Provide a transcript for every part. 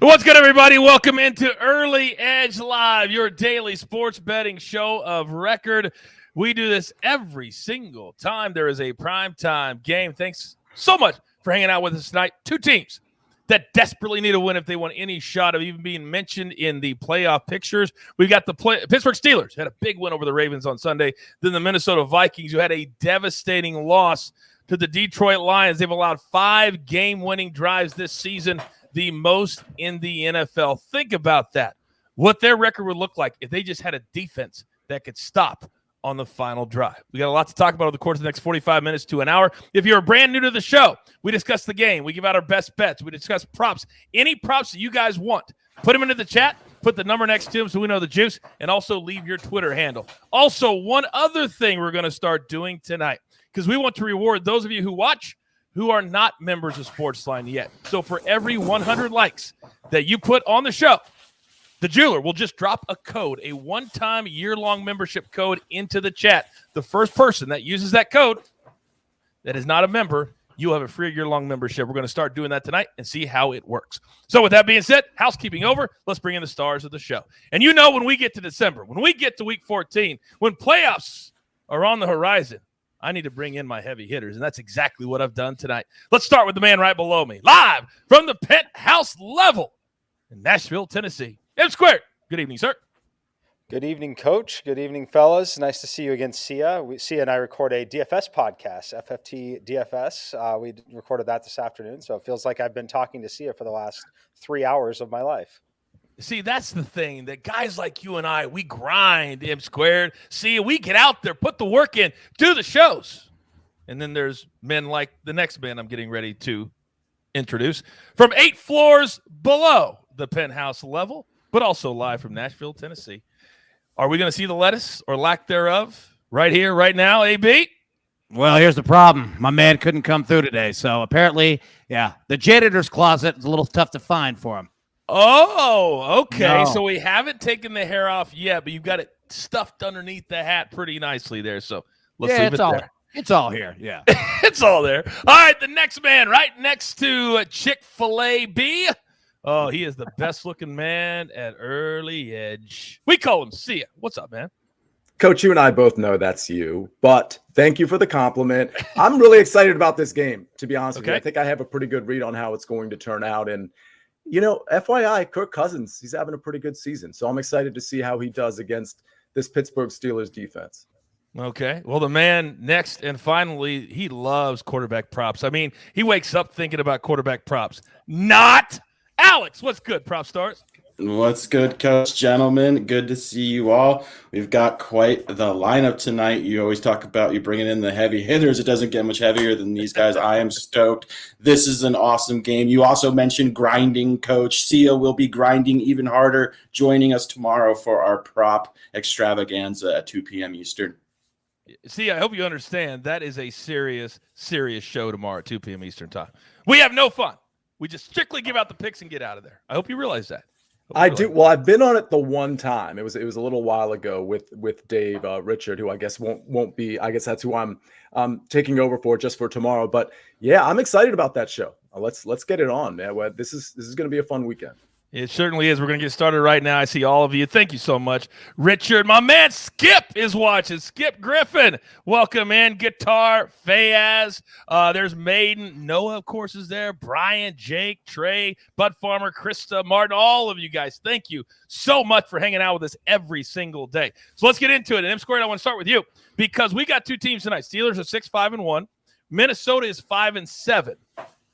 What's good, everybody? Welcome into Early Edge Live, your daily sports betting show of record. We do this every single time there is a primetime game. Thanks so much for hanging out with us tonight. Two teams that desperately need a win if they want any shot of even being mentioned in the playoff pictures. We've got the Pittsburgh Steelers, had a big win over the Ravens on Sunday. Then the Minnesota Vikings, who had a devastating loss to the Detroit Lions. They've allowed 5 game-winning drives this season, the most in the NFL. Think about that. What their record would look like if they just had a defense that could stop on the final drive. We got a lot to talk about over the course of the next 45 minutes to an hour. If you're brand new to the show, we discuss the game. We give out our best bets. We discuss props. Any props that you guys want, put them into the chat. Put the number next to them so we know the juice, and also leave your Twitter handle. Also, one other thing we're going to start doing tonight, because we want to reward those of you who watch who are not members of SportsLine yet. So for every 100 likes that you put on the show, the jeweler will just drop a code, a one-time year-long membership code into the chat. The first person that uses that code that is not a member, you'll have a free year-long membership. We're going to start doing that tonight and see how it works. So with that being said, housekeeping over, let's bring in the stars of the show. And you know, when we get to December, when we get to week 14, when playoffs are on the horizon, I need to bring in my heavy hitters, and that's exactly what I've done tonight. Let's start with the man right below me, live from the penthouse level in Nashville, Tennessee. M Squared. Good evening, sir. Good evening, Coach. Good evening, fellas. Nice to see you again, Sia. Sia and I record a DFS podcast, FFT DFS. We recorded that this afternoon, so it feels like I've been talking to Sia for the last 3 hours of my life. See, that's the thing, that guys like you and I, we grind, M Squared. See, we get out there, put the work in, do the shows. And then there's men like the next man I'm getting ready to introduce from 8 floors below the penthouse level, but also live from Nashville, Tennessee. Are we going to see the lettuce or lack thereof right here, right now, AB? Well, here's the problem. My man couldn't come through today. So apparently, the janitor's closet is a little tough to find for him. Oh, okay. No. So we haven't taken the hair off yet, but you've got it stuffed underneath the hat pretty nicely there. So let's leave it there. It's all here. Yeah. It's all there. All right, the next man right next to Chick-fil-A B. Oh, he is the best-looking man at Early Edge. We call him Sia. What's up, man? Coach, you and I both know that's you, but thank you for the compliment. I'm really excited about this game, to be honest with you. I think I have a pretty good read on how it's going to turn out. And, you know, FYI, Kirk Cousins, he's having a pretty good season. So I'm excited to see how he does against this Pittsburgh Steelers defense. Okay. Well, the man next and finally, he loves quarterback props. I mean, he wakes up thinking about quarterback props. Not Alex. What's good, prop stars? What's good, Coach, gentlemen? Good to see you all. We've got quite the lineup tonight. You always talk about you bringing in the heavy hitters. It doesn't get much heavier than these guys. I am stoked. This is an awesome game. You also mentioned grinding, Coach. Sia will be grinding even harder, joining us tomorrow for our prop extravaganza at 2 p.m. Eastern. See, I hope you understand that is a serious, serious show tomorrow at 2 p.m. Eastern time. We have no fun. We just strictly give out the picks and get out of there. I hope you realize that. I do. Well, I've been on it the one time. It was a little while ago with Dave Richard, who I guess won't be. I guess that's who I'm taking over for just for tomorrow. But yeah, I'm excited about that show. Let's get it on, man. This is going to be a fun weekend. It certainly is. We're going to get started right now. I see all of you. Thank you so much. Richard, my man Skip is watching. Skip Griffin, welcome in. Guitar, Fayaz. There's Maiden. Noah, of course, is there. Brian, Jake, Trey, Bud Farmer, Krista, Martin, all of you guys. Thank you so much for hanging out with us every single day. So let's get into it. And M Squared, I want to start with you because we got two teams tonight. Steelers are 6-5-1. Minnesota is 5-7.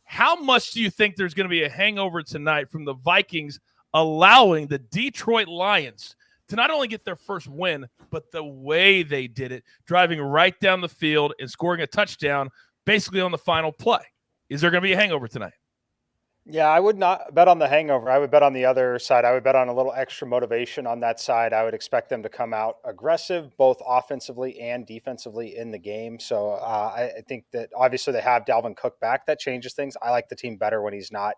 How much do you think there's going to be a hangover tonight from the Vikings allowing the Detroit Lions to not only get their first win, but the way they did it, driving right down the field and scoring a touchdown basically on the final play? Is there going to be a hangover tonight? Yeah, I would not bet on the hangover. I would bet on the other side. I would bet on a little extra motivation on that side. I would expect them to come out aggressive, both offensively and defensively in the game. So I think that obviously they have Dalvin Cook back. That changes things. I like the team better when he's not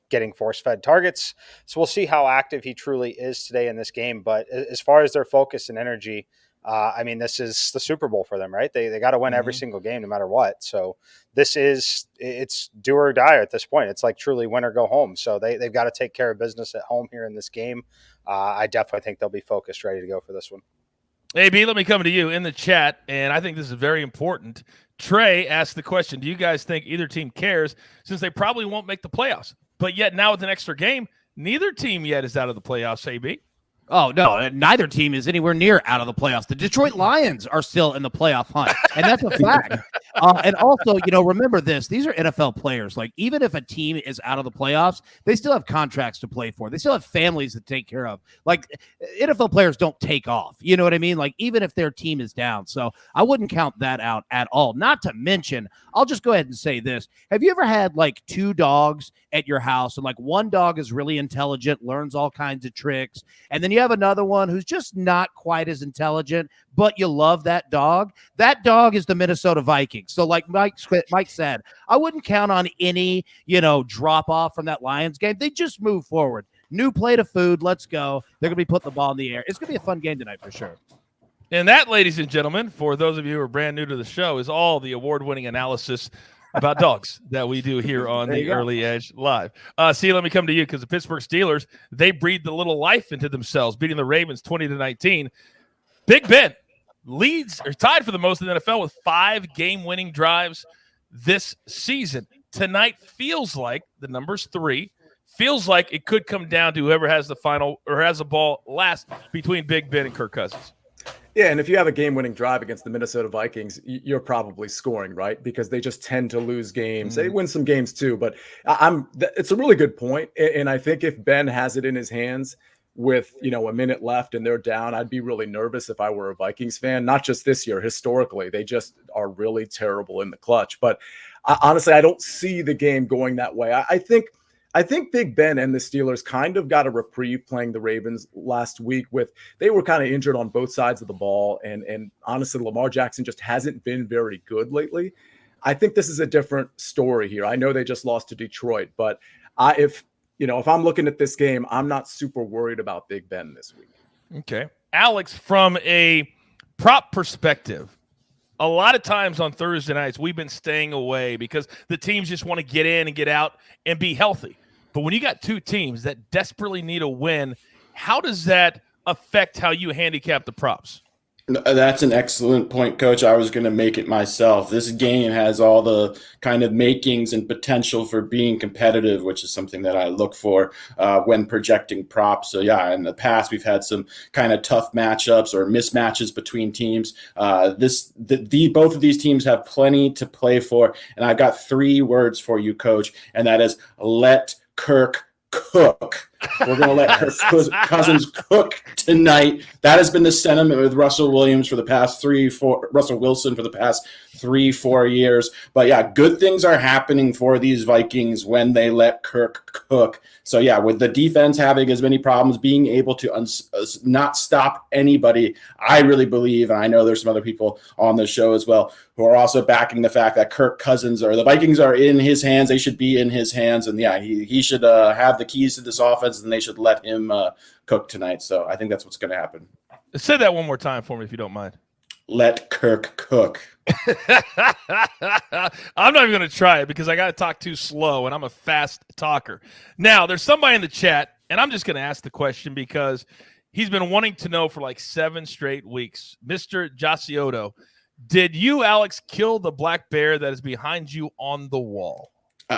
getting force-fed targets. So we'll see how active he truly is today in this game. But as far as their focus and energy, I mean, this is the Super Bowl for them, right? They got to win every single game, no matter what. So it's do or die at this point. It's like truly win or go home. So they've got to take care of business at home here in this game. I definitely think they'll be focused, ready to go for this one. AB, let me come to you in the chat, and I think this is very important. Trey asked the question, do you guys think either team cares since they probably won't make the playoffs? But yet now with an extra game, neither team yet is out of the playoffs, AB. Oh, no, neither team is anywhere near out of the playoffs. The Detroit Lions are still in the playoff hunt, and that's a fact. And also, remember this. These are NFL players. Like, even if a team is out of the playoffs, they still have contracts to play for. They still have families to take care of. Like, NFL players don't take off. You know what I mean? Like, even if their team is down. So I wouldn't count that out at all. Not to mention, I'll just go ahead and say this. Have you ever had, like, 2 dogs at your house, and, like, one dog is really intelligent, learns all kinds of tricks, and then you have another one who's just not quite as intelligent, but you love that dog? That dog is the Minnesota Vikings. So like Mike said, I wouldn't count on any, drop off from that Lions game. They just move forward. New plate of food. Let's go. They're going to be putting the ball in the air. It's going to be a fun game tonight for sure. And that, ladies and gentlemen, for those of you who are brand new to the show, is all the award-winning analysis about dogs that we do here on the Early Edge Live. See, let me come to you because the Pittsburgh Steelers, they breathed a little life into themselves, beating the Ravens 20-19. Big Ben leads or tied for the most in the NFL with 5 game-winning drives this season. Tonight feels like the number's 3. Feels like it could come down to whoever has the final or has the ball last between Big Ben and Kirk Cousins. Yeah, and if you have a game-winning drive against the Minnesota Vikings, you're probably scoring, right? Because they just tend to lose games. They win some games too, but it's a really good point. And I think if Ben has it in his hands with, a minute left and they're down, I'd be really nervous if I were a Vikings fan. Not just this year, historically, they just are really terrible in the clutch. But honestly, I don't see the game going that way. I think Big Ben and the Steelers kind of got a reprieve playing the Ravens last week they were kind of injured on both sides of the ball. And honestly, Lamar Jackson just hasn't been very good lately. I think this is a different story here. I know they just lost to Detroit, but if I'm looking at this game, I'm not super worried about Big Ben this week. Okay. Alex, from a prop perspective, a lot of times on Thursday nights, we've been staying away because the teams just want to get in and get out and be healthy. But when you got 2 teams that desperately need a win, how does that affect how you handicap the props? That's an excellent point, Coach. I was going to make it myself. This game has all the kind of makings and potential for being competitive, which is something that I look for when projecting props. So, yeah, in the past, we've had some kind of tough matchups or mismatches between teams. Both of these teams have plenty to play for, and I've got 3 words for you, Coach, and that is let Kirk cook. We're going to let Kirk Cousins cook tonight. That has been the sentiment with Russell Wilson for the past 3-4 years. But yeah, good things are happening for these Vikings when they let Kirk cook. So yeah, with the defense having as many problems, being able to not stop anybody, I really believe, and I know there's some other people on the show as well who are also backing the fact that Kirk Cousins or the Vikings are in his hands. They should be in his hands. And yeah, he should have the keys to this offense, and they should let him cook tonight. So I think that's what's going to happen. Say that one more time for me, if you don't mind. Let Kirk cook. I'm not even going to try it because I got to talk too slow, and I'm a fast talker. Now, there's somebody in the chat, and I'm just going to ask the question because he's been wanting to know for like 7 straight weeks. Mr. Giaciotto, did you, Alex, kill the black bear that is behind you on the wall?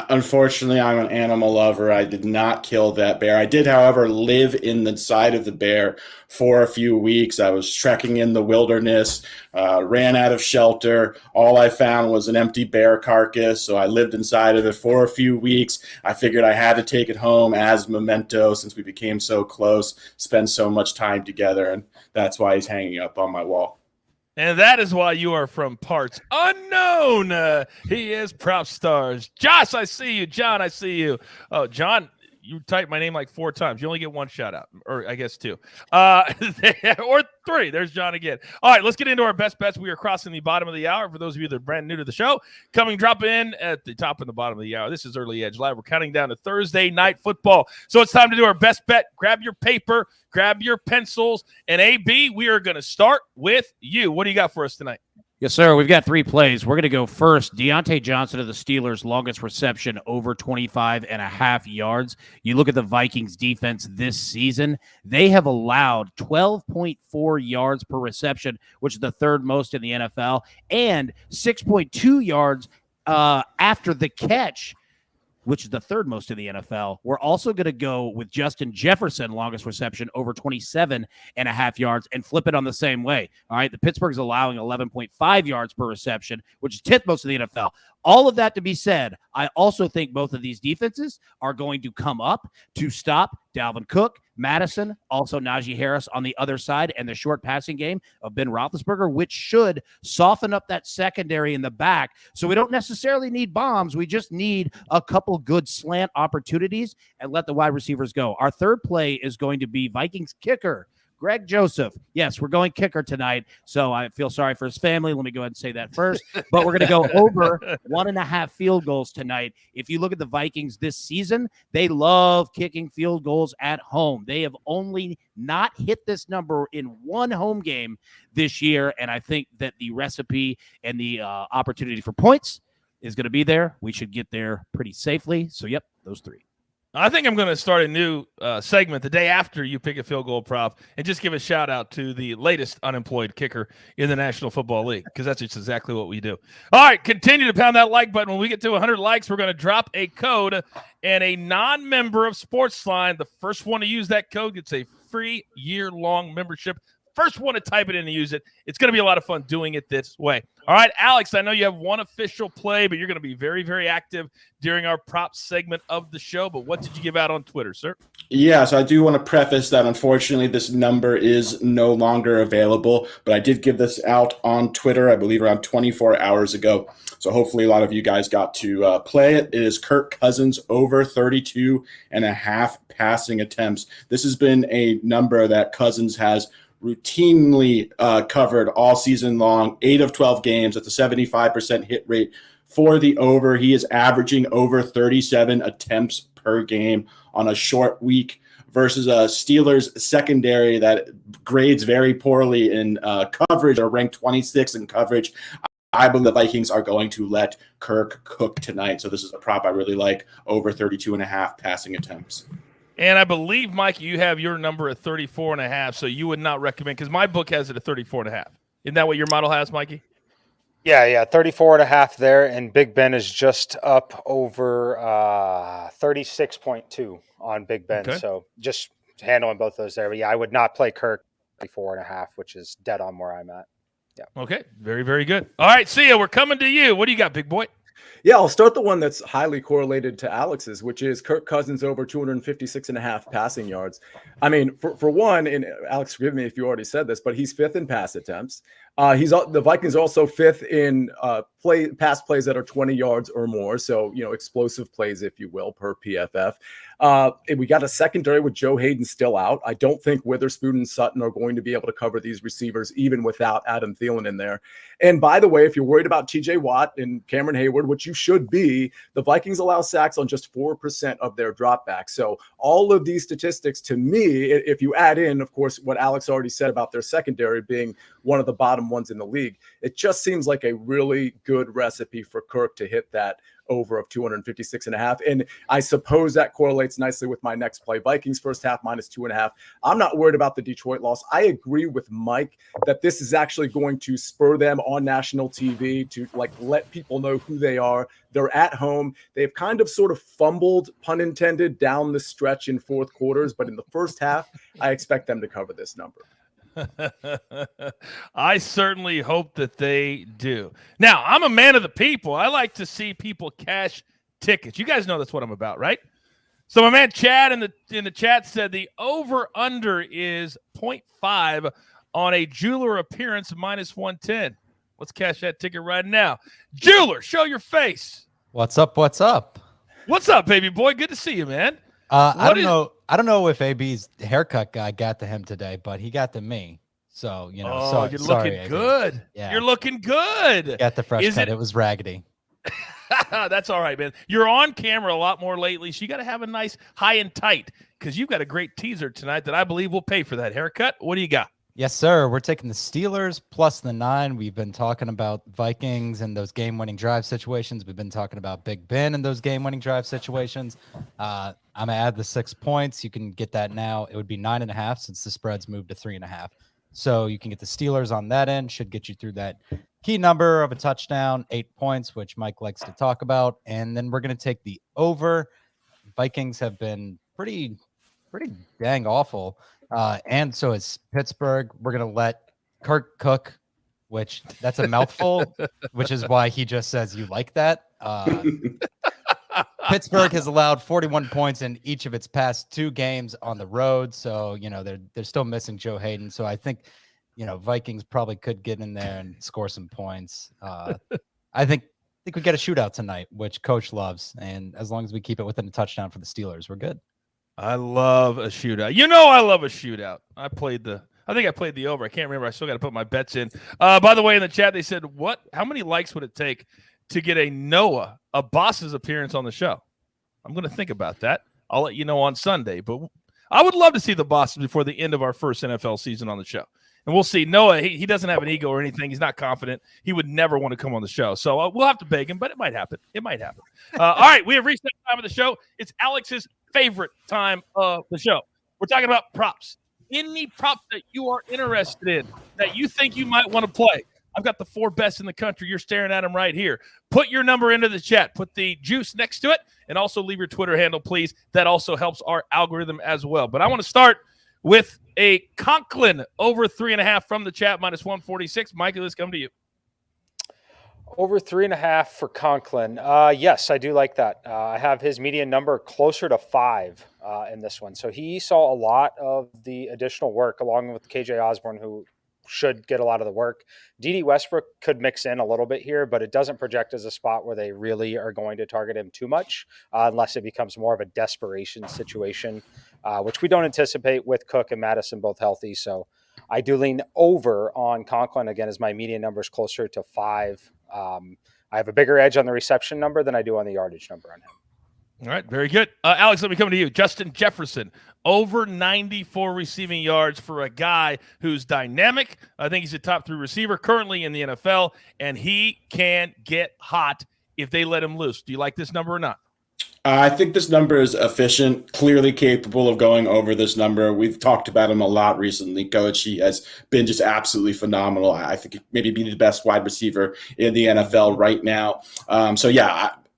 Unfortunately, I'm an animal lover. I did not kill that bear. I did, however, live in the side of the bear for a few weeks. I was trekking in the wilderness, ran out of shelter. All I found was an empty bear carcass, so I lived inside of it for a few weeks. I figured I had to take it home as memento since we became so close, spend so much time together, and that's why he's hanging up on my wall. And that is why you are from parts unknown. He is Prop Stars. Josh, I see you. John, I see you. Oh, John, You typed my name like 4 times. You only get 1 shout out, or I guess 2. Or 3. There's John again. All right, let's get into our best bets. We are crossing the bottom of the hour. For those of you that are brand new to the show, drop in at the top and the bottom of the hour. This is Early Edge Live. We're counting down to Thursday Night Football. So it's time to do our best bet. Grab your paper, grab your pencils, and AB, we are going to start with you. What do you got for us tonight? Yes, sir. We've got 3 plays. We're going to go first. Deontay Johnson of the Steelers, longest reception over 25.5 yards. You look at the Vikings defense this season, they have allowed 12.4 yards per reception, which is the 3rd most in the NFL, and 6.2 yards after the catch, which is the 3rd most in the NFL. We're also going to go with Justin Jefferson, longest reception, over 27.5 yards, and flip it on the same way. All right, the Pittsburgh's allowing 11.5 yards per reception, which is 10th most in the NFL. All of that to be said, I also think both of these defenses are going to come up to stop Dalvin Cook, Mattison, also Najee Harris on the other side, and the short passing game of Ben Roethlisberger, which should soften up that secondary in the back. So we don't necessarily need bombs. We just need a couple good slant opportunities and let the wide receivers go. Our 3rd play is going to be Vikings kicker, Greg Joseph. Yes, we're going kicker tonight, so I feel sorry for his family. Let me go ahead and say that first. But we're going to go over 1.5 field goals tonight. If you look at the Vikings this season, they love kicking field goals at home. They have only not hit this number in 1 home game this year, and I think that the recipe and the opportunity for points is going to be there. We should get there pretty safely. So, yep, those 3. I think I'm going to start a new segment the day after you pick a field goal prop and just give a shout out to the latest unemployed kicker in the National Football League, because that's just exactly what we do. All right, continue to pound that like button. When we get to 100 likes, we're going to drop a code, and a non-member of SportsLine, the first one to use that code gets a free year-long membership. First one to type it in and use it. It's going to be a lot of fun doing it this way. All right, Alex, I know you have 1 official play, but you're going to be very, very active during our prop segment of the show. But what did you give out on Twitter, sir? Yeah, so I do want to preface that, unfortunately, this number is no longer available. But I did give this out on Twitter, I believe, around 24 hours ago. So hopefully a lot of you guys got to play it. It is Kirk Cousins over 32.5 passing attempts. This has been a number that Cousins has routinely covered all season long, 8 of 12 games. That's a 75% hit rate for the over. He is averaging over 37 attempts per game on a short week versus a Steelers secondary that grades very poorly in coverage, or ranked 26 in coverage. I believe the Vikings are going to let Kirk cook tonight. So this is a prop I really like, over 32.5 passing attempts. And I believe, Mikey, you have your number at 34.5, so you would not recommend, because my book has it at 34.5. Isn't that what your model has, Mikey? Yeah, 34.5 there, and Big Ben is just up over 36.2 on Big Ben. Okay. So just handling both those there. But yeah, I would not play Kirk 34.5, which is dead on where I'm at. Yeah. Okay. Very, very good. All right, see ya. We're coming to you. What do you got, big boy? Yeah, I'll start the one that's highly correlated to Alex's, which is Kirk Cousins over 256.5 passing yards. I mean, for one, and Alex, forgive me if you already said this, but he's 5th in pass attempts. The Vikings also 5th in pass plays that are 20 yards or more. So, explosive plays, if you will, per PFF. And we got a secondary with Joe Hayden still out. I don't think Witherspoon and Sutton are going to be able to cover these receivers, even without Adam Thielen in there. And by the way, if you're worried about TJ Watt and Cameron Hayward, which you should be, the Vikings allow sacks on just 4% of their dropbacks. So all of these statistics, to me, if you add in, of course, what Alex already said about their secondary being one of the bottom ones in the league, it just seems like a really good recipe for Kirk to hit that over of 256.5. And I suppose that correlates nicely with my next play. Vikings first half -2.5. I'm not worried about the Detroit loss. I agree with Mike that this is actually going to spur them on national TV to let people know who they are. They're at home. They've kind of sort of fumbled, pun intended, down the stretch in fourth quarters. But in the first half, I expect them to cover this number. I certainly hope that they do. Now, I'm a man of the people. I like to see people cash tickets. You guys know that's what I'm about, right? So my man Chad in the chat said the over-under is 0.5 on a jeweler appearance -110. Let's cash that ticket right now. Jeweler, show your face. What's up? What's up? What's up, baby boy? Good to see you, man. I don't know if AB's haircut guy got to him today, but he got to me. So, you're sorry, looking AB. good. Yeah. You're looking good. Got the fresh cut. It was raggedy. That's all right, man. You're on camera a lot more lately, so you got to have a nice high and tight because you've got a great teaser tonight that I believe will pay for that haircut. What do you got? Yes, sir. We're taking the Steelers plus the 9. We've been talking about Vikings and those game-winning drive situations. We've been talking about Big Ben and those game-winning drive situations. I'm going to add the 6 points. You can get that now. It would be 9.5 since the spread's moved to 3.5. So you can get the Steelers on that end. Should get you through that key number of a touchdown, 8 points, which Mike likes to talk about. And then we're going to take the over. Vikings have been pretty dang awful. And so is Pittsburgh. We're going to let Kirk cook, which that's a mouthful, which is why he just says you like that. Pittsburgh has allowed 41 points in each of its past 2 games on the road. So, they're still missing Joe Hayden. So I think, Vikings probably could get in there and score some points. I think we get a shootout tonight, which Coach loves. And as long as we keep it within a touchdown for the Steelers, we're good. I love a shootout. I love a shootout. I think I played the over. I can't remember. I still got to put my bets in. By the way, in the chat, they said, how many likes would it take to get a boss's appearance on the show? I'm going to think about that. I'll let you know on Sunday. But I would love to see the bosses before the end of our first NFL season on the show. And we'll see. Noah, he doesn't have an ego or anything. He's not confident. He would never want to come on the show. So we'll have to beg him, but it might happen. All right, we have reached that time of the show. It's Alex's favorite time of the show. We're talking about props. Any props that you are interested in that you think you might want to play. I've got the 4 best in the country. You're staring at them right here. Put your number into the chat. Put the juice next to it, and also leave your Twitter handle, please. That also helps our algorithm as well. But I want to start with a Conklin over 3.5 from the chat, minus 146. Mikey, let's come to you. Over 3.5 for Conklin. Yes, I do like that. I have his median number closer to 5 in this one. So he saw a lot of the additional work along with KJ Osborne, who should get a lot of the work. D.D. Westbrook could mix in a little bit here, but it doesn't project as a spot where they really are going to target him too much unless it becomes more of a desperation situation, which we don't anticipate with Cook and Mattison both healthy. So I do lean over on Conklin. Again, as my median number is closer to 5. I have a bigger edge on the reception number than I do on the yardage number on him. All right, very good. Alex, let me come to you. Justin Jefferson, over 94 receiving yards for a guy who's dynamic. I think he's a top 3 receiver currently in the NFL, and he can get hot if they let him loose. Do you like this number or not? I think this number is efficient, clearly capable of going over this number. We've talked about him a lot recently, Coach. He has been just absolutely phenomenal. I think he maybe be the best wide receiver in the NFL right now.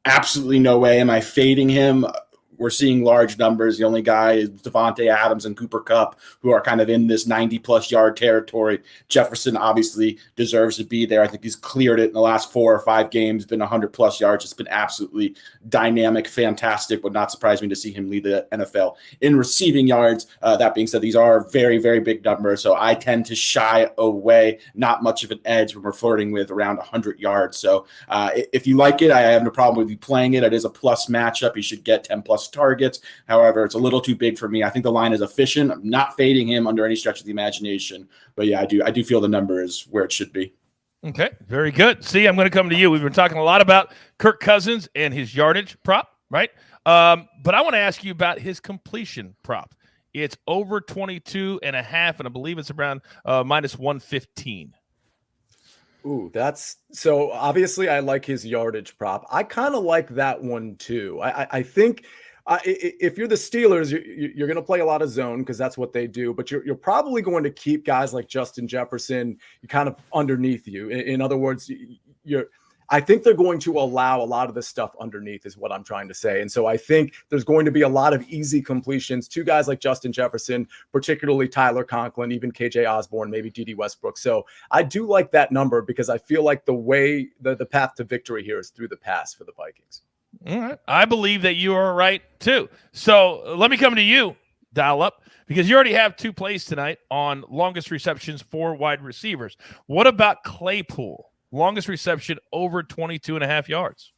Absolutely no way am I fading him. We're seeing large numbers. The only guy is Devontae Adams and Cooper Kupp, who are kind of in this 90-plus yard territory. Jefferson obviously deserves to be there. I think he's cleared it in the last 4 or 5 games, been 100-plus yards. It's been absolutely dynamic, fantastic. Would not surprise me to see him lead the NFL in receiving yards. That being said, these are very, very big numbers, so I tend to shy away. Not much of an edge when we're flirting with around 100 yards. So if you like it, I have no problem with you playing it. It is a plus matchup. You should get 10-plus targets. However, it's a little too big for me. I think the line is efficient. I'm not fading him under any stretch of the imagination. But yeah, I do feel the number is where it should be. Okay, very good. See, I'm going to come to you. We've been talking a lot about Kirk Cousins and his yardage prop, right? But I want to ask you about his completion prop. It's over 22.5, and I believe it's around minus 115. Ooh, that's so obviously I like his yardage prop. I kind of like that one too. I think if you're the Steelers, you're going to play a lot of zone because that's what they do, but you're probably going to keep guys like Justin Jefferson kind of underneath you. In other words, I think they're going to allow a lot of this stuff underneath is what I'm trying to say. And so I think there's going to be a lot of easy completions to guys like Justin Jefferson, particularly Tyler Conklin, even KJ Osborne, maybe D.D. Westbrook. So I do like that number because I feel like the way the path to victory here is through the pass for the Vikings. All right. I believe that you are right too. So let me come to you, Dial Up, because you already have 2 plays tonight on longest receptions for wide receivers. What about Claypool? Longest reception over 22.5 yards.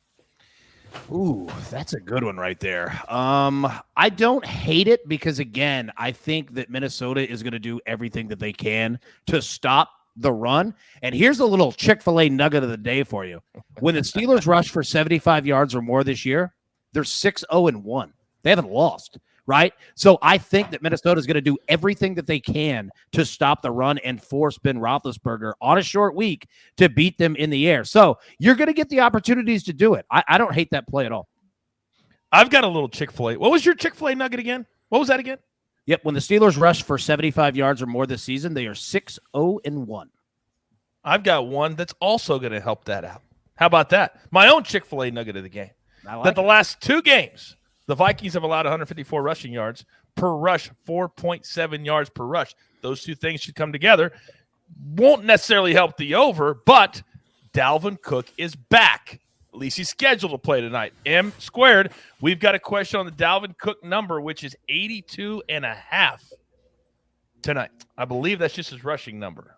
Ooh, that's a good one right there. I don't hate it because, again, I think that Minnesota is going to do everything that they can to stop the run. And here's a little Chick-fil-A nugget of the day for you. When the Steelers rush for 75 yards or more this year, they're 6-0-1. They haven't lost, right? So I think that Minnesota is going to do everything that they can to stop the run and force Ben Roethlisberger on a short week to beat them in the air. So you're going to get the opportunities to do it. I don't hate that play at all. I've got a little Chick-fil-A. What was your Chick-fil-A nugget again? What was that again? Yep, when the Steelers rush for 75 yards or more this season, they are 6-0-1. I've got one that's also going to help that out. How about that? My own Chick-fil-A nugget of the game. The last 2 games, the Vikings have allowed 154 rushing yards per rush, 4.7 yards per rush. Those 2 things should come together. Won't necessarily help the over, but Dalvin Cook is back. At least he's scheduled to play tonight. M squared, we've got a question on the Dalvin Cook number, which is 82.5 tonight. I believe that's just his rushing number.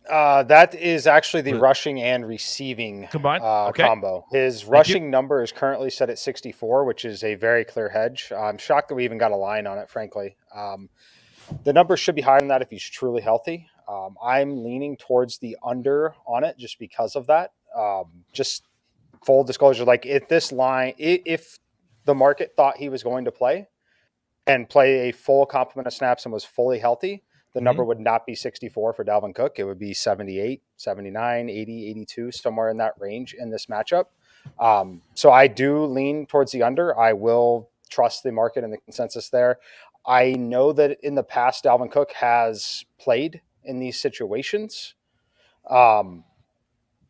That is actually the rushing and receiving combined combo. His rushing number is currently set at 64, which is a very clear hedge. I'm shocked that we even got a line on it, frankly. The number should be higher than that if he's truly healthy. I'm leaning towards the under on it just because of that. Just full disclosure, like if the market thought he was going to play a full complement of snaps and was fully healthy, the number would not be 64 for Dalvin Cook. It would be 78, 79, 80, 82, somewhere in that range in this matchup. So I do lean towards the under. I will trust the market and the consensus there. I know that in the past, Dalvin Cook has played in these situations.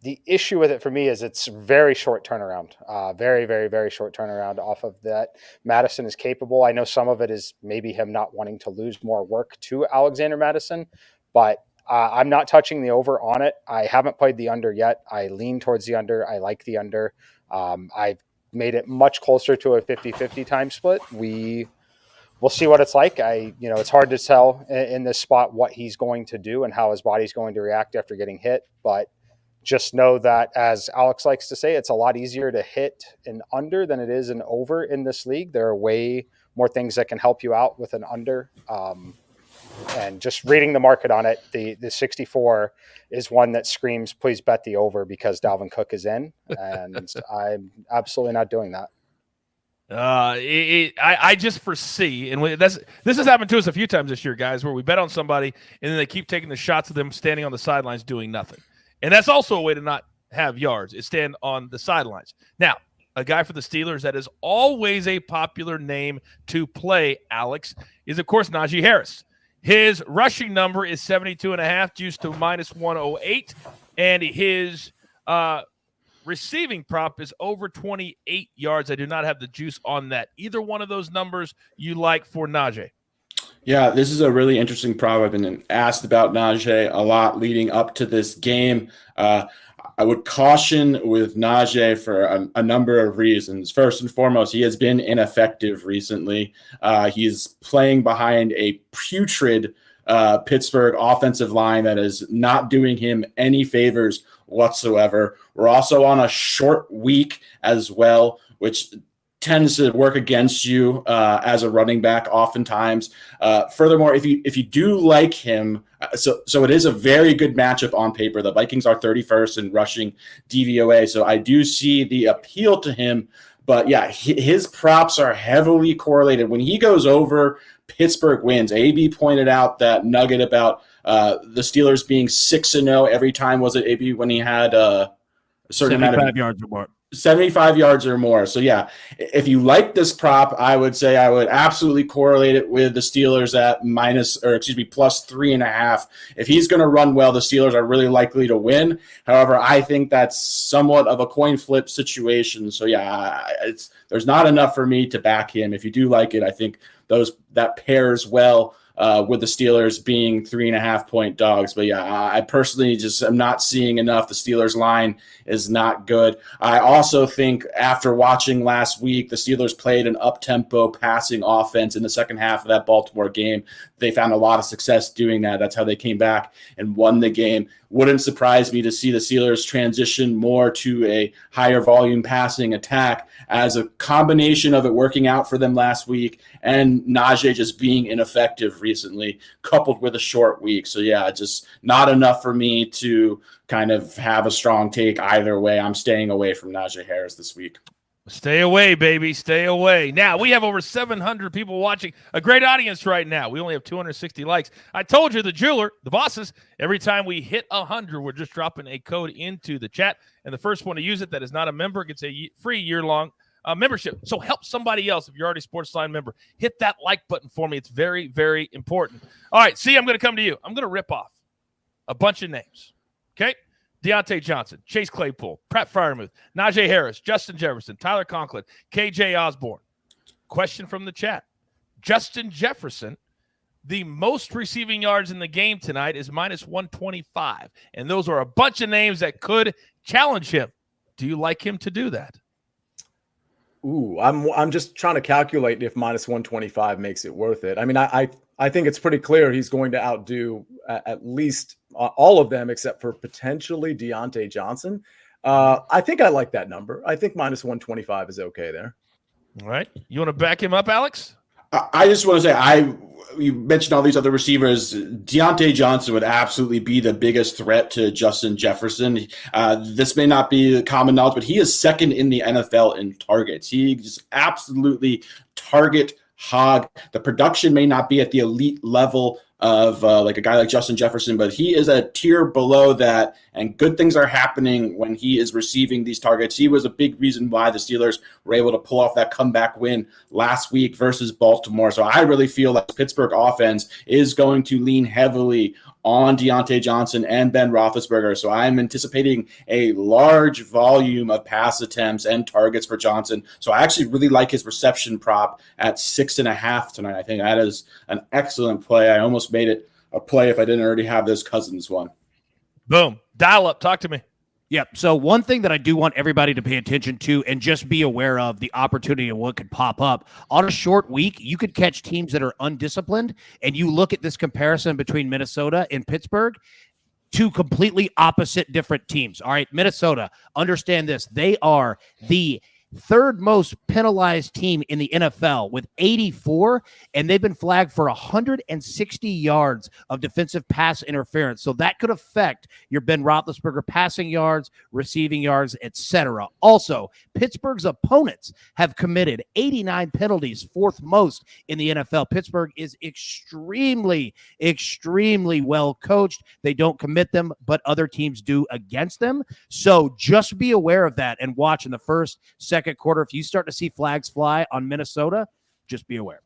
The issue with it for me is it's very short turnaround, very, very, very short turnaround off of that. Mattison is capable. I know some of it is maybe him not wanting to lose more work to Alexander Mattison, but I'm not touching the over on it. I haven't played the under yet. I lean towards the under. I like the under. I've made it much closer to a 50-50 time split. We'll see what it's like. It's hard to tell in this spot what he's going to do and how his body's going to react after getting hit, but just know that, as Alex likes to say, it's a lot easier to hit an under than it is an over in this league. There are way more things that can help you out with an under. And just reading the market on it, the 64 is one that screams, please bet the over because Dalvin Cook is in. And I'm absolutely not doing that. I just foresee, and this has happened to us a few times this year, guys, where we bet on somebody and then they keep taking the shots of them standing on the sidelines doing nothing. And that's also a way to not have yards, is stand on the sidelines. Now, a guy for the Steelers that is always a popular name to play, Alex, is, of course, Najee Harris. His rushing number is 72.5, juiced to -108, and his receiving prop is over 28 yards. I do not have the juice on that. Either one of those numbers you like for Najee? Yeah, this is a really interesting prop. I've been asked about Najee a lot leading up to this game. I would caution with Najee for a number of reasons. First and foremost, he has been ineffective recently. He's playing behind a putrid Pittsburgh offensive line that is not doing him any favors whatsoever. We're also on a short week as well, which tends to work against you as a running back oftentimes. Furthermore, if you do like him, so it is a very good matchup on paper. The Vikings are 31st in rushing DVOA, so I do see the appeal to him. But yeah, his props are heavily correlated. When he goes over, Pittsburgh wins. AB pointed out that nugget about the Steelers being 6-0 every time. Was it AB when he had a certain amount of 75 yards or more? 75 yards or more. So yeah, if you like this prop, I would say I would absolutely correlate it with the Steelers at +3.5. If he's going to run well, the Steelers are really likely to win. However, I think that's somewhat of a coin flip situation. So yeah, there's not enough for me to back him. If you do like it, I think that pairs well with the Steelers being 3.5-point dogs. But yeah, I personally just am not seeing enough. The Steelers line is not good. I also think after watching last week, the Steelers played an up-tempo passing offense in the second half of that Baltimore game. They found a lot of success doing that. That's how they came back and won the game. wouldn't surprise me to see the Steelers transition more to a higher volume passing attack as a combination of it working out for them last week and Najee just being ineffective recently, coupled with a short week. So yeah, just not enough for me to kind of have a strong take either way. I'm staying away from Najee Harris this week. Stay away, baby. Stay away. Now, we have over 700 people watching. A great audience right now. We only have 260 likes. I told you, the jeweler, the bosses, every time we hit 100, we're just dropping a code into the chat. And the first one to use it that is not a member gets a free year-long membership. So help somebody else if you're already a SportsLine member. Hit that like button for me. It's very, very important. All right, see, I'm going to come to you. I'm going to rip off a bunch of names, okay? Deontay Johnson, Chase Claypool, Pratt Freiermuth, Najee Harris, Justin Jefferson, Tyler Conklin, KJ Osborne. Question from the chat. Justin Jefferson, the most receiving yards in the game tonight is minus 125. And those are a bunch of names that could challenge him. Do you like him to do that? Ooh, I'm just trying to calculate if minus 125 makes it worth it. I mean, I think it's pretty clear he's going to outdo at least all of them except for potentially Deontay Johnson. I think I like that number. I think minus 125 is okay there. All right. You want to back him up, Alex? I just want to say, you mentioned all these other receivers. Deontay Johnson would absolutely be the biggest threat to Justin Jefferson. This may not be common knowledge, but he is second in the NFL in targets. He just absolutely target hog. The production may not be at the elite level of like a guy like Justin Jefferson, but he is a tier below that, and good things are happening when he is receiving these targets. He was a big reason why the Steelers were able to pull off that comeback win last week versus Baltimore. So I really feel like the Pittsburgh offense is going to lean heavily on Deontay Johnson and Ben Roethlisberger. So I'm anticipating a large volume of pass attempts and targets for Johnson. So I actually really like his reception prop at 6.5 tonight. I think that is an excellent play. I almost made it a play if I didn't already have this Cousins one. Boom. Dial up. Talk to me. Yep. So one thing that I do want everybody to pay attention to and just be aware of the opportunity of what could pop up on a short week, you could catch teams that are undisciplined, and you look at this comparison between Minnesota and Pittsburgh, two completely opposite different teams. All right. Minnesota, understand this. They are the third most penalized team in the NFL with 84, and they've been flagged for 160 yards of defensive pass interference. So that could affect your Ben Roethlisberger passing yards, receiving yards, etc. Also, Pittsburgh's opponents have committed 89 penalties, fourth most in the NFL. Pittsburgh is extremely, extremely well coached. They don't commit them, but other teams do against them. So just be aware of that and watch in the first, second quarter. If you start to see flags fly on Minnesota, just be aware.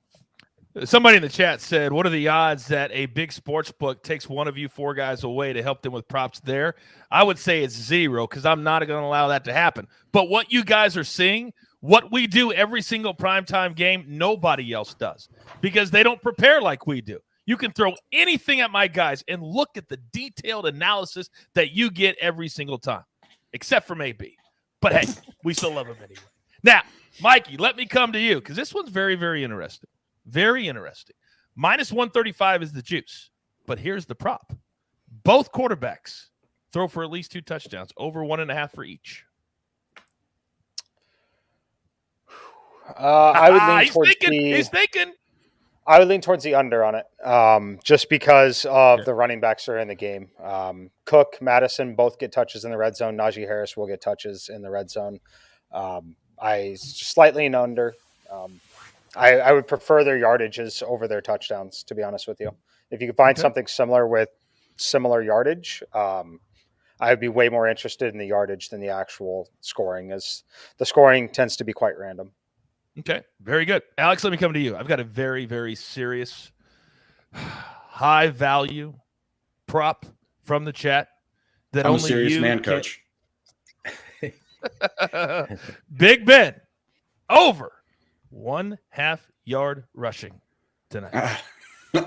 Somebody in the chat said, what are the odds that a big sports book takes one of you four guys away to help them with props there? I would say it's 0 because I'm not going to allow that to happen. But what you guys are seeing, what we do every single primetime game, nobody else does because they don't prepare like we do. You can throw anything at my guys and look at the detailed analysis that you get every single time, except for maybe. But hey, we still love him anyway. Now, Mikey, let me come to you because this one's very, very interesting. Very interesting. Minus 135 is the juice. But here's the prop. Both quarterbacks throw for at least 2 touchdowns, over 1.5 for each. I would lean towards He's thinking. I would lean towards the under on it, just because of the running backs that are in the game. Cook, Mattison both get touches in the red zone. Najee Harris will get touches in the red zone. I slightly lean under. I would prefer their yardages over their touchdowns, to be honest with you. If you could find something similar with similar yardage, I would be way more interested in the yardage than the actual scoring, as the scoring tends to be quite random. Okay, very good. Alex, let me come to you. I've got a very, very serious, high-value prop from the chat that I'm only a serious you man, Coach. Big Ben over 1/2 yard rushing tonight.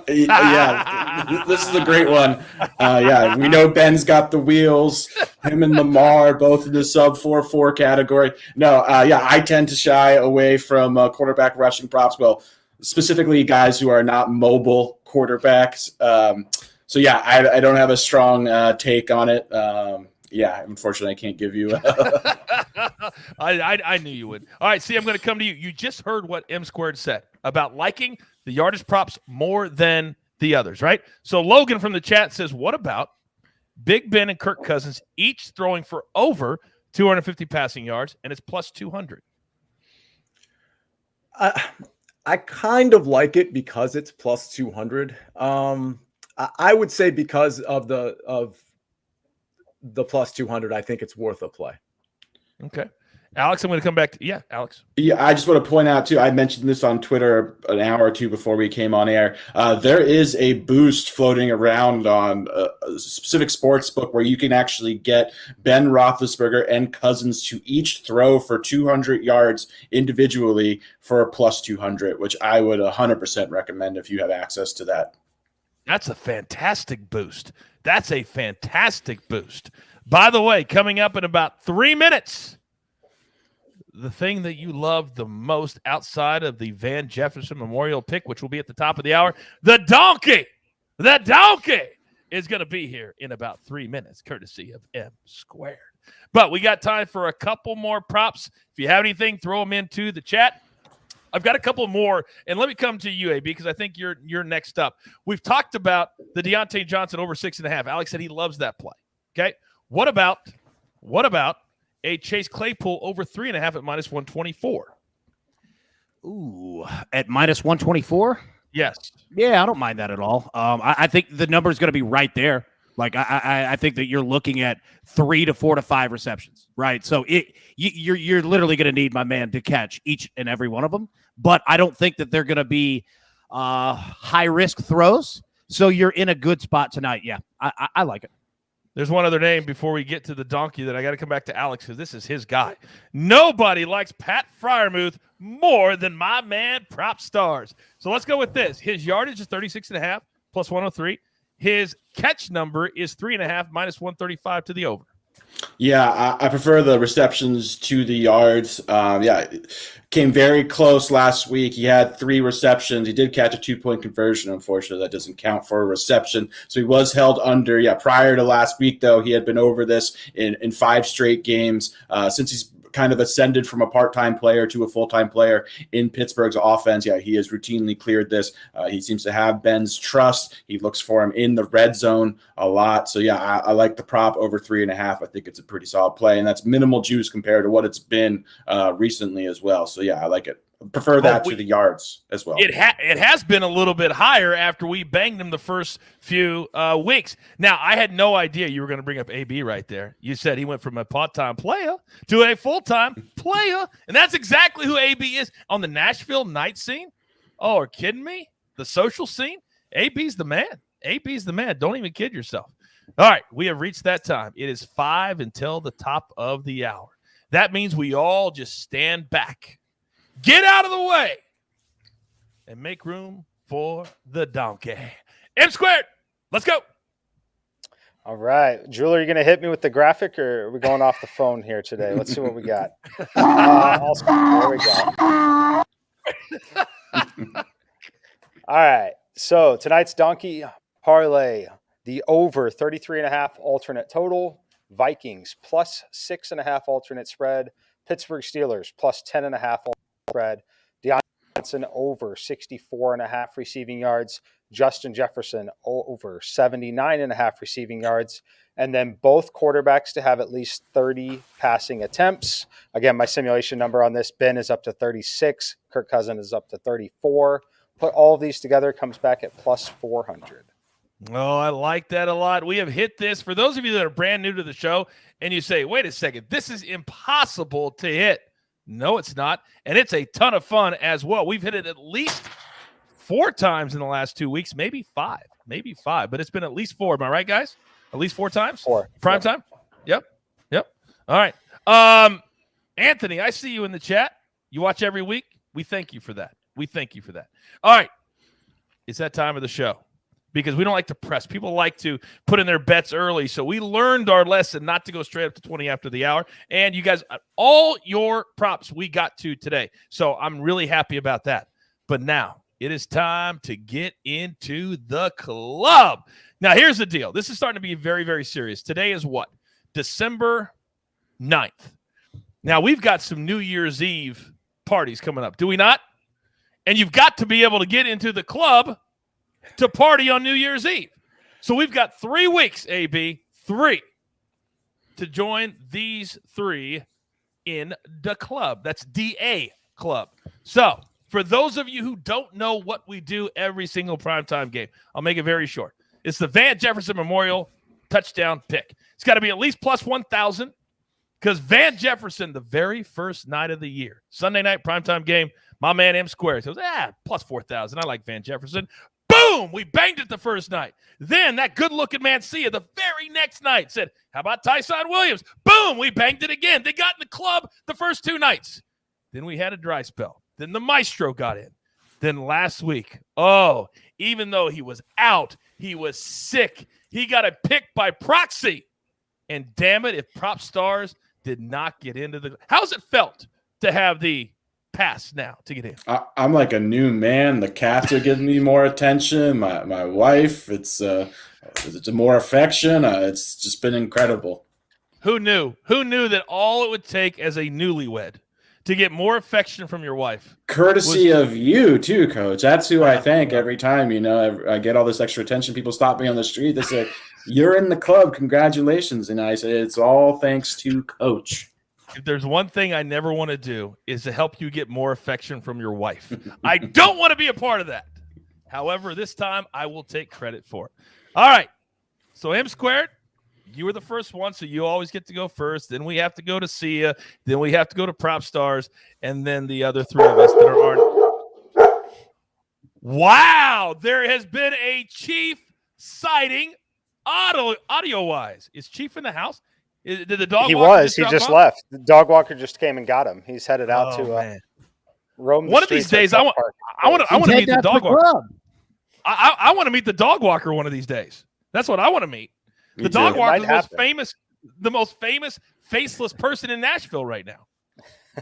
Yeah, this is a great one. Yeah, we know Ben's got the wheels. Him and Lamar both in the sub 4.4 category. No, yeah, I tend to shy away from quarterback rushing props. Well, specifically guys who are not mobile quarterbacks. So yeah, I don't have a strong take on it. Yeah, unfortunately, I can't give you. I knew you would. All right, see, I'm going to come to you. You just heard what M Squared said about liking the yardage props more than the others, right? So Logan from the chat says, what about Big Ben and Kirk Cousins each throwing for over 250 passing yards, and it's plus 200? I kind of like it because it's plus 200. I would say because of the plus 200, I think it's worth a play. Okay. Alex, I'm going to come back to Alex. Yeah, I just want to point out too, I mentioned this on Twitter an hour or two before we came on air. There is a boost floating around on a specific sports book where you can actually get Ben Roethlisberger and Cousins to each throw for 200 yards individually for a plus 200, which I would 100% recommend if you have access to that. That's a fantastic boost. That's a fantastic boost. By the way, coming up in about 3 minutes, the thing that you love the most outside of the Van Jefferson Memorial pick, which will be at the top of the hour, the donkey is going to be here in about 3 minutes, courtesy of M Squared. But we got time for a couple more props. If you have anything, throw them into the chat. I've got a couple more, and let me come to you, AB, because I think you're next up. We've talked about the Deontay Johnson over 6.5. Alex said he loves that play. Okay, what about a Chase Claypool over 3.5 at minus 124? Ooh, at minus 124? Yes. Yeah, I don't mind that at all. I think the number is going to be right there. Like I think that you're looking at 3 to 4 to 5 receptions, right? So you're literally going to need my man to catch each and every one of them. But I don't think that they're going to be high risk throws. So you're in a good spot tonight. Yeah, I like it. There's one other name before we get to the donkey that I got to come back to Alex because this is his guy. Nobody likes Pat Freiermuth more than my man Prop Stars. So let's go with this. His yardage is 36.5 plus 103. His catch number is 3.5 minus 135 to the over. Yeah, I prefer the receptions to the yards. Came very close last week. He had 3 receptions. He did catch a 2-point conversion. Unfortunately, that doesn't count for a reception. So he was held under. Yeah, prior to last week, though, he had been over this in 5 straight games. Since he's kind of ascended from a part-time player to a full-time player in Pittsburgh's offense. Yeah, he has routinely cleared this. He seems to have Ben's trust. He looks for him in the red zone a lot. So yeah, I like the prop over 3.5. I think it's a pretty solid play, and that's minimal juice compared to what it's been recently as well. So yeah, I like it. Prefer that to the yards as well. It has been a little bit higher after we banged him the first few weeks. Now, I had no idea you were going to bring up AB right there. You said he went from a part-time player to a full-time player, and that's exactly who AB is on the Nashville night scene. Oh, are you kidding me? The social scene? AB's the man. AB's the man. Don't even kid yourself. All right, we have reached that time. It is 5 until the top of the hour. That means we all just stand back. Get out of the way and make room for the donkey. M Squared, let's go. All right. Julie, are you going to hit me with the graphic, or are we going off the phone here today? Let's see what we got. There we go. All right. So tonight's donkey parlay, the over 33.5 alternate total, Vikings plus 6.5 alternate spread, Pittsburgh Steelers plus 10.5 spread, Deontay Johnson over 64.5 receiving yards, Justin Jefferson over 79.5 receiving yards, and then both quarterbacks to have at least 30 passing attempts. Again, my simulation number on this, Ben is up to 36, Kirk Cousins is up to 34. Put all of these together, comes back at plus 400. Oh, I like that a lot. We have hit this. For those of you that are brand new to the show and you say, wait a second, this is impossible to hit. No, it's not. And it's a ton of fun as well. We've hit it at least 4 times in the last 2 weeks, maybe 5, but it's been at least 4. Am I right, guys? At least 4 times? 4. Prime time? Yep. All right. Anthony, I see you in the chat. You watch every week. We thank you for that. All right. It's that time of the show because we don't like to press. People like to put in their bets early. So we learned our lesson not to go straight up to 20 after the hour. And you guys, all your props we got to today. So I'm really happy about that. But now it is time to get into the club. Now, here's the deal. This is starting to be very, very serious. Today is what? December 9th. Now, we've got some New Year's Eve parties coming up, do we not? And you've got to be able to get into the club to party on New Year's Eve. So we've got 3 weeks, AB, 3, to join these 3 in the club. That's DA club. So for those of you who don't know what we do every single primetime game, I'll make it very short. It's the Van Jefferson Memorial touchdown pick. It's got to be at least plus 1,000 because Van Jefferson, the very first night of the year, Sunday night primetime game, my man M Squares goes, plus 4,000. I like Van Jefferson. Boom! We banged it the first night. Then that good-looking man Sia the very next night said, how about Tyson Williams? Boom! We banged it again. They got in the club the first 2 nights. Then we had a dry spell. Then the Maestro got in. Then last week, even though he was out, he was sick. He got a pick by proxy. And damn it, if Prop Stars did not get into the – how's it felt to have the pass now to get in? I'm like a new man. The cats are giving me more attention. My wife, it's more affection. It's just been incredible. Who knew? Who knew that all it would take as a newlywed to get more affection from your wife? Courtesy of you, too, Coach. That's who I thank every time, I get all this extra attention. People stop me on the street. They say, you're in the club. Congratulations. And I say, it's all thanks to Coach. If there's one thing I never want to do is to help you get more affection from your wife. I don't want to be a part of that. However, this time I will take credit for it. All right. So M Squared, you were the first one, so you always get to go first. Then we have to go to Sia. Then we have to go to Prop Stars. And then the other 3 of us that are Wow. There has been a Chief sighting audio-wise. Is Chief in the house? Did the dog He walker was. He just left. The dog walker just came and got him. He's headed out to roam the one of these days, I want to meet the dog walker. I want to meet the dog walker one of these days. That's what I want to meet. The dog walker is the most famous faceless person in Nashville right now.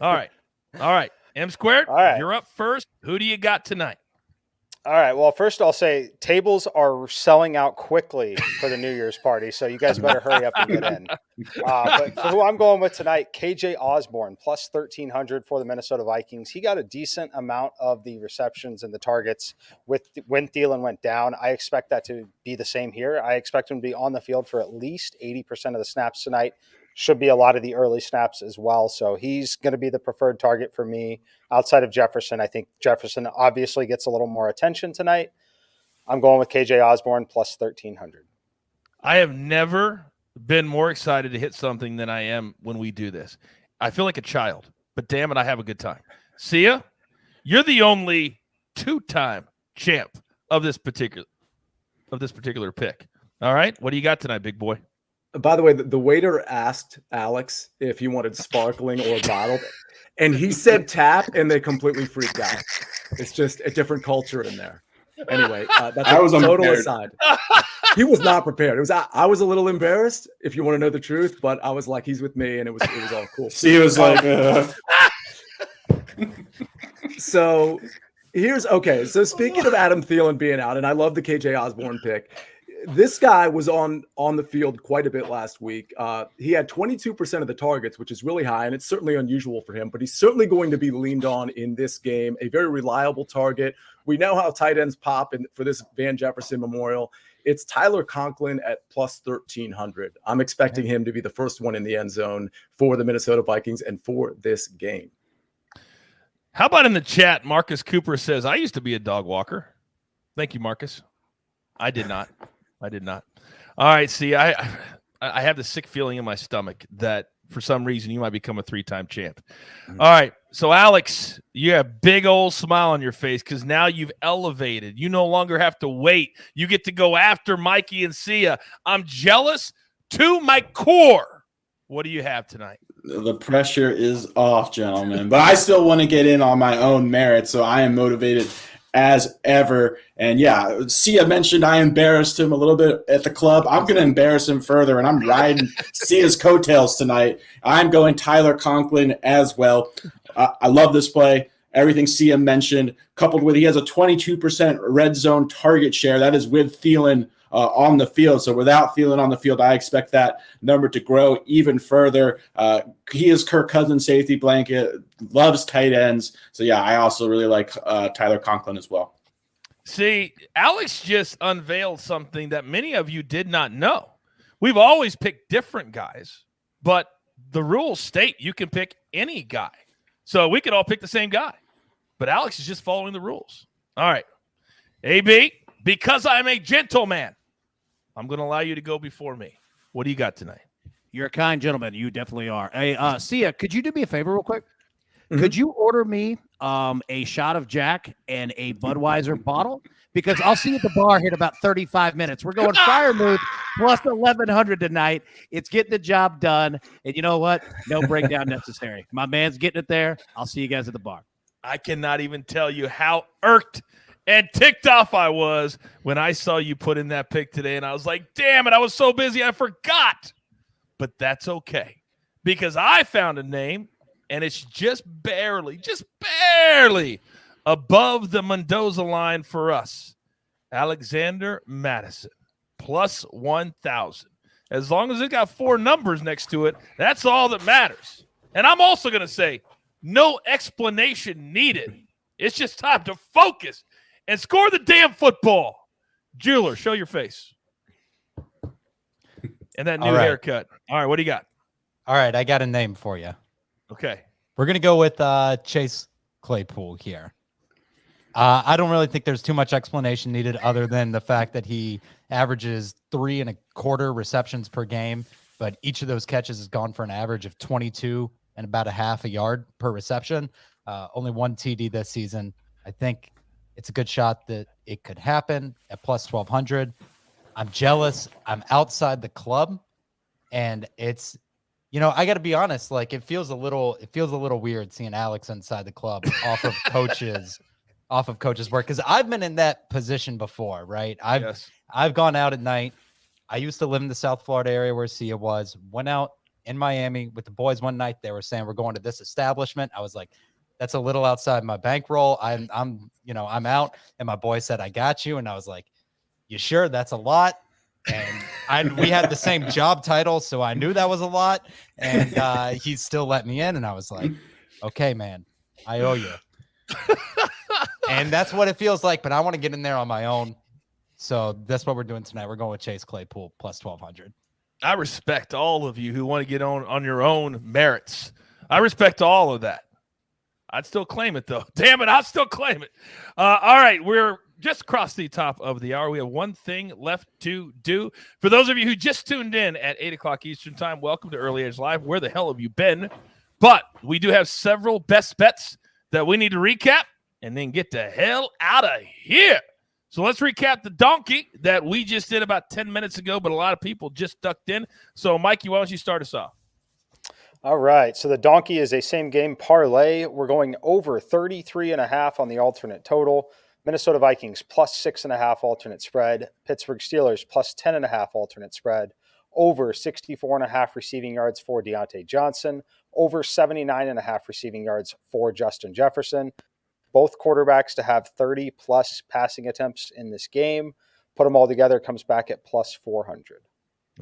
All right. M Squared, all right. You're up first. Who do you got tonight? All right. Well, first I'll say tables are selling out quickly for the New Year's party, so you guys better hurry up and get in. But for who I'm going with tonight, KJ Osborne, plus 1,300 for the Minnesota Vikings. He got a decent amount of the receptions and the targets when Thielen went down. I expect that to be the same here. I expect him to be on the field for at least 80% of the snaps tonight. Should be a lot of the early snaps as well. So he's going to be the preferred target for me outside of Jefferson. I think Jefferson obviously gets a little more attention tonight. I'm going with KJ Osborne plus 1,300. I have never been more excited to hit something than I am when we do this. I feel like a child, but damn it, I have a good time. Sia, you're the only 2-time champ of this particular pick. All right. What do you got tonight, big boy? By the way, the waiter asked Alex if he wanted sparkling or bottled, and he said tap, and they completely freaked out. It's just a different culture in there. Anyway, that's a total aside. He was not prepared. I was a little embarrassed, if you want to know the truth, but I was like, he's with me, and it was all cool. He was like, So speaking of Adam Thielen being out, and I love the KJ Osborne pick. This guy was on the field quite a bit last week. He had 22% of the targets, which is really high, and it's certainly unusual for him, but he's certainly going to be leaned on in this game. A very reliable target. We know how tight ends pop for this Van Jefferson Memorial. It's Tyler Conklin at plus 1,300. I'm expecting him to be the first one in the end zone for the Minnesota Vikings and for this game. How about in the chat, Marcus Cooper says, I used to be a dog walker. Thank you, Marcus. I did not. All right, see, I have this sick feeling in my stomach that for some reason you might become a 3-time champ. Mm-hmm. All right, so Alex, you have a big old smile on your face because now you've elevated. You no longer have to wait. You get to go after Mikey and Sia. I'm jealous to my core. What do you have tonight? The pressure is off, gentlemen, but I still want to get in on my own merit, so I am motivated as ever. And yeah, Sia mentioned I embarrassed him a little bit at the club. I'm going to embarrass him further, and I'm riding Sia's coattails tonight. I'm going Tyler Conklin as well. I love this play. everything Sia mentioned, coupled with he has a 22% red zone target share. That is with Thielen on the field. So without Thielen on the field, I expect that number to grow even further. He is Kirk Cousins' safety blanket, loves tight ends. So, yeah, I also really like Tyler Conklin as well. See, Alex just unveiled something that many of you did not know. We've always picked different guys, but the rules state you can pick any guy. So we could all pick the same guy, but Alex is just following the rules. All right. AB, because I'm a gentleman, I'm going to allow you to go before me. What do you got tonight? You're a kind gentleman. You definitely are. Hey, Sia, could you do me a favor real quick? Mm-hmm. Could you order me a shot of Jack and a Budweiser bottle? Because I'll see you at the bar here in about 35 minutes. We're going Freiermuth plus 1,100 tonight. It's getting the job done. And you know what? No breakdown necessary. My man's getting it there. I'll see you guys at the bar. I cannot even tell you how irked and ticked off I was when I saw you put in that pick today. And I was like, damn it, I was so busy I forgot. But that's okay. Because I found a name, and it's just barely above the Mendoza line for us. Alexander Mattison, plus 1,000. As long as it got 4 numbers next to it, that's all that matters. And I'm also going to say, no explanation needed. It's just time to focus and score the damn football. Jeweler, show your face. And that new haircut. All right, what do you got? All right, I got a name for you. Okay. We're going to go with Chase Claypool here. I don't really think there's too much explanation needed other than the fact that he averages 3.25 receptions per game, but each of those catches has gone for an average of 22 and about a half a yard per reception. Only 1 TD this season. I think it's a good shot that it could happen at plus 1,200. I'm jealous. I'm outside the club, and it's, I got to be honest. Like it feels a little weird seeing Alex inside the club off of coach's work, because I've been in that position before, right? I've gone out at night. I used to live in the South Florida area where Sia was. Went out in Miami with the boys one night. They were saying we're going to this establishment. I was like, that's a little outside my bankroll. I'm out. And my boy said, I got you. And I was like, you sure? That's a lot. And we had the same job title, so I knew that was a lot. And he still let me in. And I was like, okay, man, I owe you. And that's what it feels like. But I want to get in there on my own. So that's what we're doing tonight. We're going with Chase Claypool plus 1,200. I respect all of you who want to get on your own merits. I respect all of that. I'd still claim it, though. Damn it, I'll still claim it. All right, we're just across the top of the hour. We have one thing left to do. For those of you who just tuned in at 8 o'clock Eastern time, welcome to Early Edge Live. Where the hell have you been? But we do have several best bets that we need to recap and then get the hell out of here. So let's recap the donkey that we just did about 10 minutes ago, but a lot of people just ducked in. So, Mikey, why don't you start us off? All right. So the donkey is a same game parlay. We're going over 33.5 on the alternate total. Minnesota Vikings plus 6.5 alternate spread. Pittsburgh Steelers plus 10.5 alternate spread. Over 64.5 receiving yards for Deontay Johnson. Over 79.5 receiving yards for Justin Jefferson. Both quarterbacks to have 30-plus passing attempts in this game. Put them all together, comes back at plus 400.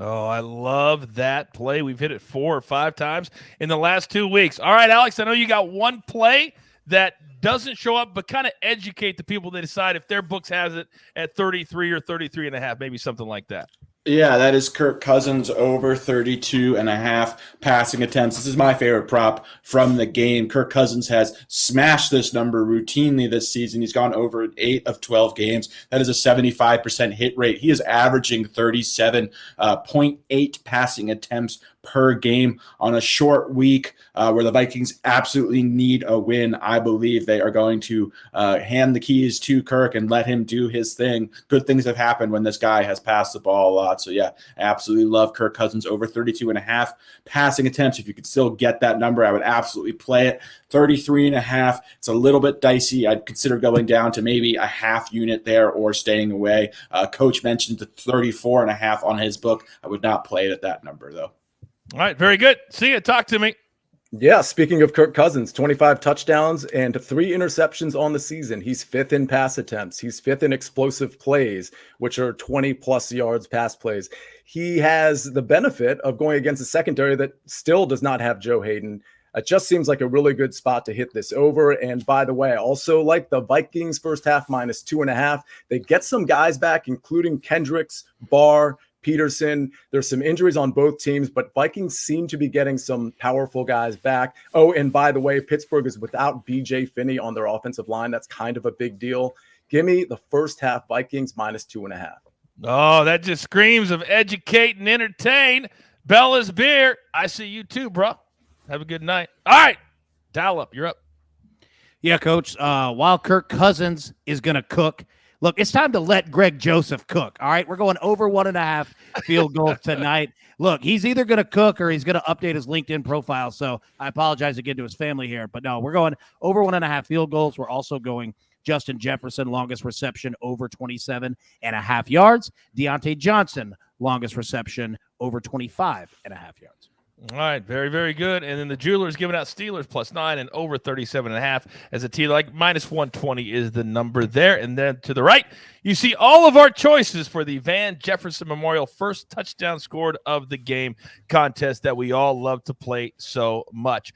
Oh, I love that play. We've hit it 4 or 5 times in the last 2 weeks. All right, Alex, I know you got one play that doesn't show up, but kind of educate the people that decide if their books has it at 33 or 33.5, maybe something like that. Yeah, that is Kirk Cousins over 32.5 passing attempts. This is my favorite prop from the game. Kirk Cousins has smashed this number routinely this season. He's gone over 8 of 12 games. That is a 75% hit rate. He is averaging 37.8 passing attempts per game on a short week where the Vikings absolutely need a win. I believe they are going to hand the keys to Kirk and let him do his thing. Good things have happened when this guy has passed the ball a lot. So, yeah, I absolutely love Kirk Cousins over 32.5 passing attempts. If you could still get that number, I would absolutely play it. 33.5, it's a little bit dicey. I'd consider going down to maybe a half unit there or staying away. Coach mentioned the 34.5 on his book. I would not play it at that number, though. All right, very good. See you. Talk to me. Yeah, speaking of Kirk Cousins, 25 touchdowns and 3 interceptions on the season. He's 5th in pass attempts. He's 5th in explosive plays, which are 20-plus yards pass plays. He has the benefit of going against a secondary that still does not have Joe Hayden. It just seems like a really good spot to hit this over. And by the way, I also like the Vikings first half -2.5. They get some guys back, including Kendricks, Barr, Peterson. There's some injuries on both teams, but Vikings seem to be getting some powerful guys back. Oh, and by the way, Pittsburgh is without BJ Finney on their offensive line. That's kind of a big deal. Give me the first half Vikings -2.5. Oh, that just screams of educate and entertain. Bella's Beer. I see you too, bro. Have a good night. All right. Dial up. You're up. Yeah, Coach. While Kirk Cousins is going to cook, look, it's time to let Greg Joseph cook. All right, we're going over 1.5 field goals tonight. Look, he's either going to cook or he's going to update his LinkedIn profile. So I apologize again to his family here. But no, we're going over 1.5 field goals. We're also going Justin Jefferson, longest reception, over 27.5 yards. Deontay Johnson, longest reception, over 25.5 yards. All right, very, very good. And then the Jewelers giving out Steelers +9 and over 37.5 as a T. Like -120 is the number there. And then to the right, you see all of our choices for the Van Jefferson Memorial first touchdown scored of the game contest that we all love to play so much.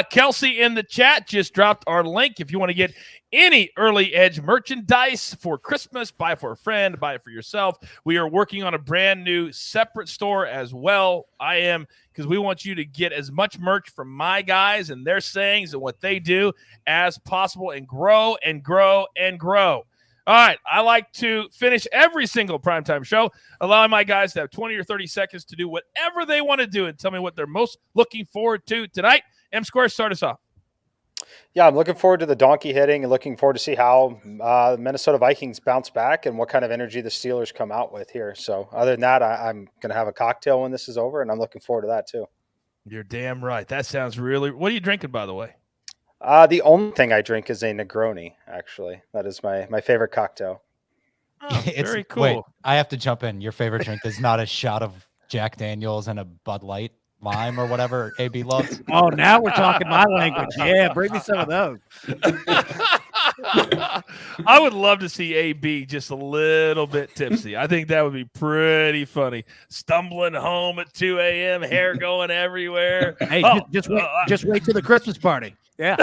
Kelsey in the chat just dropped our link. If you want to get any early edge merchandise for Christmas, buy it for a friend, buy it for yourself. We are working on a brand new separate store as well. I am, because we want you to get as much merch from my guys and their sayings and what they do as possible and grow and grow and grow. All right, I like to finish every single primetime show, allowing my guys to have 20 or 30 seconds to do whatever they want to do and tell me what they're most looking forward to tonight. M-Square, start us off. Yeah, I'm looking forward to the donkey hitting and looking forward to see how the Minnesota Vikings bounce back and what kind of energy the Steelers come out with here. So other than that, I'm going to have a cocktail when this is over, and I'm looking forward to that too. You're damn right. That sounds really – what are you drinking, by the way? The only thing I drink is a Negroni, actually. That is my favorite cocktail. Oh, very cool. Wait, I have to jump in. Your favorite drink is not a shot of Jack Daniels and a Bud Light lime or whatever AB loves? Oh, now we're talking my language. Yeah, bring me some of those. I would love to see AB just a little bit tipsy. I think that would be pretty funny. Stumbling home at 2 a.m., hair going everywhere. Hey, just wait till the Christmas party. Yeah.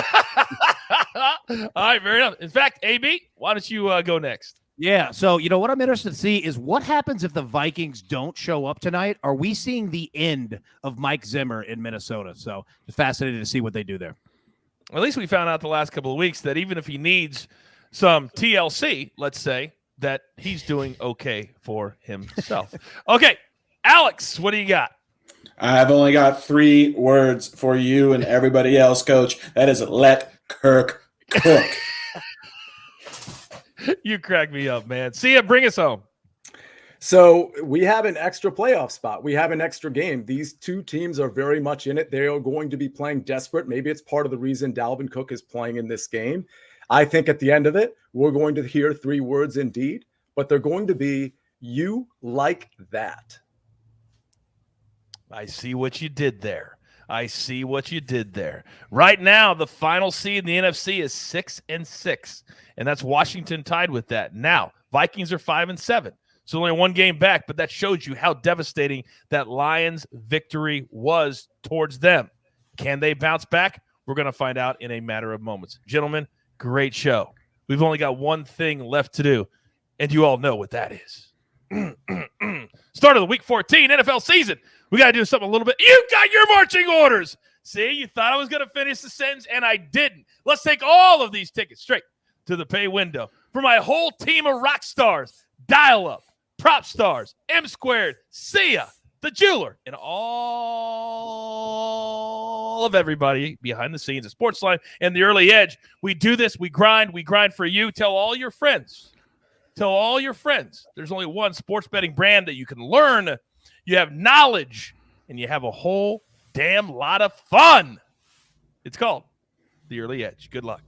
All right, fair enough. In fact, AB, why don't you go next? Yeah, so what I'm interested to see is what happens if the Vikings don't show up tonight. Are we seeing the end of Mike Zimmer in Minnesota? So it's fascinating to see what they do there. At least we found out the last couple of weeks that even if he needs some TLC, let's say, that he's doing okay for himself. Okay, Alex, what do you got? I've only got 3 words for you and everybody else, Coach. That is let Kirk cook. You crack me up, man. See ya. Bring us home. So we have an extra playoff spot. We have an extra game. These two teams are very much in it. They are going to be playing desperate. Maybe it's part of the reason Dalvin Cook is playing in this game. I think at the end of it, we're going to hear 3 words indeed, but they're going to be, you like that. I see what you did there. I see what you did there. Right now, the final seed in the NFC is 6-6, and that's Washington tied with that. Now, Vikings are 5-7, so only 1 game back, but that shows you how devastating that Lions victory was towards them. Can they bounce back? We're going to find out in a matter of moments. Gentlemen, great show. We've only got one thing left to do, and you all know what that is. Start of the Week 14 NFL season. We got to do something a little bit. You got your marching orders. See, you thought I was going to finish the sentence, and I didn't. Let's take all of these tickets straight to the pay window. For my whole team of rock stars, Dial-Up, Prop Stars, M-Squared, Sia, The Jeweler, and all of everybody behind the scenes at SportsLine and the Early Edge. We do this. We grind for you. Tell all your friends. Tell all your friends. There's only one sports betting brand that you can learn. You have knowledge, and you have a whole damn lot of fun. It's called The Early Edge. Good luck.